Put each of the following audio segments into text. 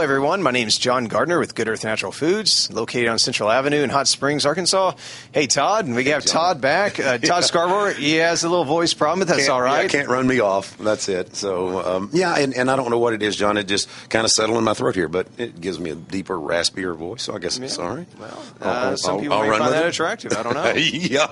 everyone. My name is John Gardner with Good Earth Natural Foods, located on Central Avenue in Hot Springs, Arkansas. Hey, Todd. We have Todd back. Todd Scarborough, he has a little voice problem, but that's all right. Can't run me off. That's it. So, and I don't know what it is, John. It just kind of settled in my throat here, but it gives me a deeper, raspier voice, so I guess it's all right. Well, some people may find that attractive. I don't know. Yeah.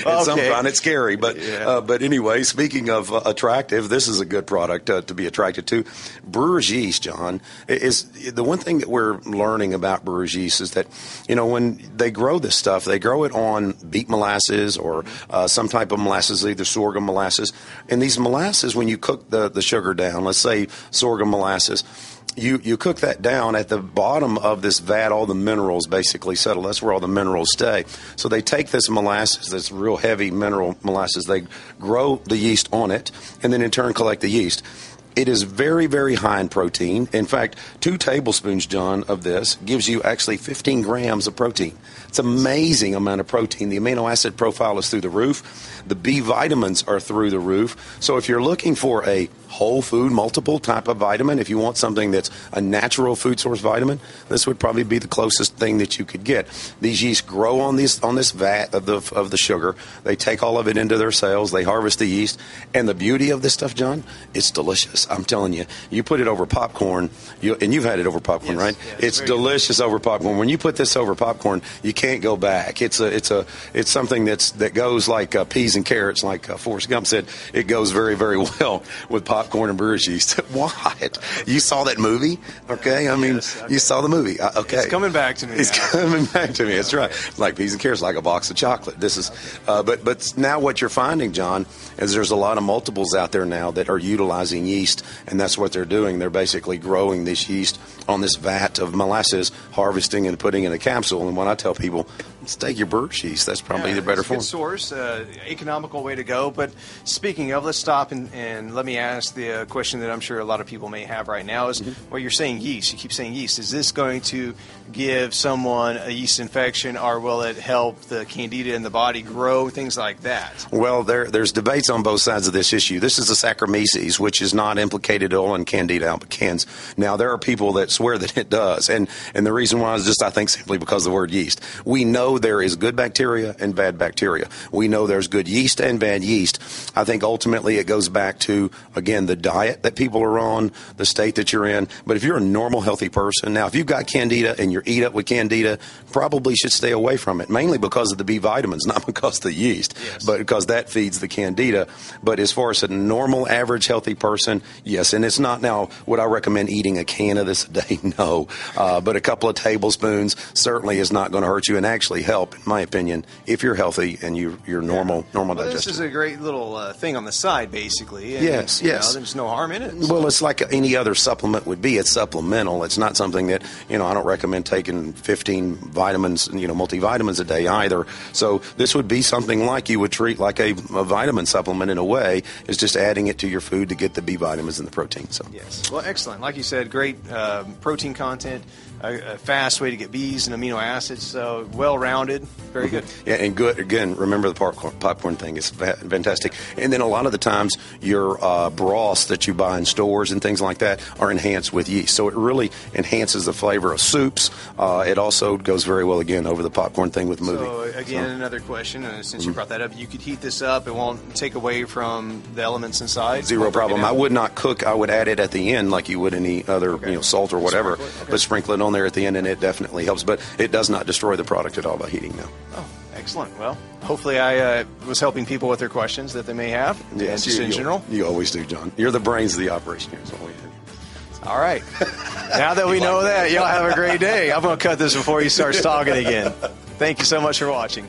At some point, it's scary. But anyway, speaking of attractive, this is a good product to be attracted to. Brewer's yeast, John, is the one thing that we're learning about Brewer's yeast is that, when they grow this stuff, they grow it on beet molasses or some type of molasses, either sorghum molasses. And these molasses, when you cook the sugar down, let's say sorghum molasses, you cook that down at the bottom of this vat, all the minerals basically settle. That's where all the minerals stay. So they take this molasses, this real heavy mineral molasses, they grow the yeast on it, and then in turn collect the yeast. It is very, very high in protein. In fact, 2 tablespoons, John, of this gives you actually 15 grams of protein. It's an amazing amount of protein. The amino acid profile is through the roof. The B vitamins are through the roof. So if you're looking for a whole food, multiple type of vitamin, if you want something that's a natural food source vitamin, this would probably be the closest thing that you could get. These yeast grow on this vat of the sugar. They take all of it into their cells. They harvest the yeast. And the beauty of this stuff, John, it's delicious. I'm telling you. You put it over popcorn, and you've had it over popcorn, right? Yes, it's delicious over popcorn. When you put this over popcorn, you can't go back. It's something that goes like peas and carrots, like Forrest Gump said. It goes very, very well with popcorn and Brewer's yeast. What? You saw that movie? Okay, I mean, you saw the movie. Okay, it's coming back to me. It's coming back to me. That's right. Like peas and carrots, like a box of chocolate. This is, but now what you're finding, John, is there's a lot of multiples out there now that are utilizing yeast, and that's what they're doing. They're basically growing this yeast on this vat of molasses, harvesting and putting in a capsule. And when I tell people, let's take your Brewer's yeast, that's probably the better form. Good source, economical way to go. But speaking of, let's stop and let me ask the question that I'm sure a lot of people may have right now is, well, you're saying yeast. You keep saying yeast. Is this going to give someone a yeast infection, or will it help the candida in the body grow, things like that? Well, there's debates on both sides of this issue. This is a Saccharomyces, which is not implicated at all in Candida albicans. Now, there are people that swear that it does, and the reason why is just, I think, simply because of the word yeast. We know there is good bacteria and bad bacteria. We know there's good yeast and bad yeast. I think ultimately it goes back to, again, the diet that people are on, the state that you're in. But if you're a normal, healthy person, now, if you've got Candida and you're eat up with Candida, probably should stay away from it, mainly because of the B vitamins, not because of the yeast, but because that feeds the Candida. But as far as a normal, average, healthy person, yes, and it's not now, would I recommend eating a can of this a day? No. But a couple of tablespoons certainly is not going to hurt you and actually help, in my opinion, if you're healthy and you're normal digestion. This is a great little thing on the side, basically. And, yes. There's no harm in it. So. Well, it's like any other supplement would be. It's supplemental. It's not something that, I don't recommend taking 15 vitamins, multivitamins a day either. So this would be something like you would treat like a vitamin supplement in a way, is just adding it to your food to get the B vitamins and the protein. So yes. Well, excellent. Like you said, great protein content, a fast way to get B's and amino acids, so well-rounded, very good. Yeah, and good, again, remember the popcorn thing is fantastic. And then a lot of the times your broths that you buy in stores and things like that are enhanced with yeast. So it really enhances the flavor of soups. It also goes very well, again, over the popcorn thing with movie. So, again, another question, since you brought that up, you could heat this up. It won't take away from the elements inside? Zero problem. I would not cook. I would add it at the end like you would any other salt or whatever, but sprinkle it on there at the end, and it definitely helps. But it does not destroy the product at all by heating, no. Oh, excellent. Well, hopefully I was helping people with their questions that they may have, yes, just in general. You always do, John. You're the brains of the operation here. That's all we do. All right. Now that we know that, y'all have a great day. I'm going to cut this before he starts talking again. Thank you so much for watching.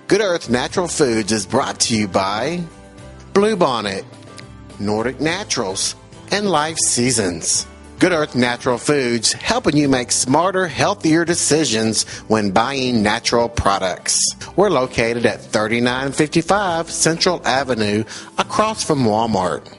Good Earth Natural Foods is brought to you by Bluebonnet, Nordic Naturals, and Life Seasons. Good Earth Natural Foods, helping you make smarter, healthier decisions when buying natural products. We're located at 3955 Central Avenue, across from Walmart.